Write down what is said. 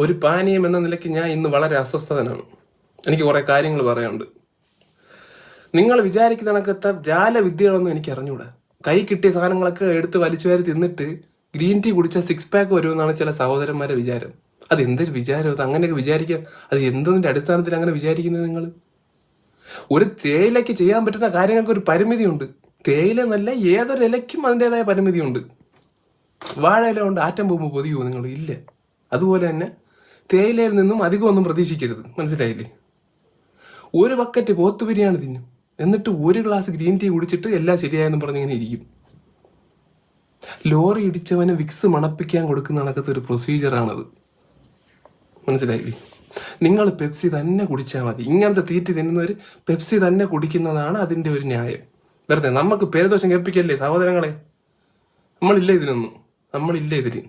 ഒരു പാനീയം എന്ന നിലയ്ക്ക് ഞാൻ ഇന്ന് വളരെ അസ്വസ്ഥതനാണ്. എനിക്ക് കുറേ കാര്യങ്ങൾ പറയാനുണ്ട്. നിങ്ങൾ വിചാരിക്കുന്ന കണക്കത്തെ ജാലവിദ്യകളൊന്നും എനിക്ക് അറിഞ്ഞൂടാ. കൈ കിട്ടിയ സാധനങ്ങളൊക്കെ എടുത്ത് വലിച്ചു വാരി തിന്നിട്ട് ഗ്രീൻ ടീ കുടിച്ചാൽ 6 പാക്ക് വരുമെന്നാണ് ചില സഹോദരന്മാരുടെ വിചാരം. അത് എന്തൊരു വിചാരം? അത് അങ്ങനെയൊക്കെ വിചാരിക്കുക. അത് എന്തിൻ്റെ അടിസ്ഥാനത്തിൽ അങ്ങനെ വിചാരിക്കുന്നത് നിങ്ങൾ? ഒരു തേയിലയ്ക്ക് ചെയ്യാൻ പറ്റുന്ന കാര്യങ്ങൾക്ക് ഒരു പരിമിതിയുണ്ട്. തേയില എന്നല്ല, ഏതൊരു ഇലയ്ക്കും അതിൻ്റെതായ പരിമിതിയുണ്ട്. വാഴ ഇല കൊണ്ട് ആറ്റം ബോംബ് പൊതിയുമോ നിങ്ങൾ? ഇല്ല. അതുപോലെ തന്നെ തേയിലയിൽ നിന്നും അധികമൊന്നും പ്രതീക്ഷിക്കരുത്. മനസ്സിലായില്ലേ? ഒരു ബക്കറ്റ് പോത്ത് ബിരിയാണി തിന്നും, എന്നിട്ട് ഒരു ഗ്ലാസ് ഗ്രീൻ ടീ കുടിച്ചിട്ട് എല്ലാം ശരിയായെന്ന് പറഞ്ഞിങ്ങനെ ഇരിക്കും. ലോറി ഇടിച്ചവന് വിക്സ് മണപ്പിക്കാൻ കൊടുക്കുന്ന കണക്കത്തെ ഒരു പ്രൊസീജിയറാണത്. മനസ്സിലായില്ലേ? നിങ്ങൾ പെപ്സി തന്നെ കുടിച്ചാൽ മതി. ഇങ്ങനത്തെ തീറ്റി തിന്നുന്നവർ പെപ്സി തന്നെ കുടിക്കുന്നതാണ് അതിൻ്റെ ഒരു ന്യായം. വെറുതെ നമുക്ക് പേരുദോഷം കേൾപ്പിക്കല്ലേ സഹോദരങ്ങളെ. നമ്മളില്ല ഇതിനൊന്നും. നമ്മളില്ല ഇതിന്.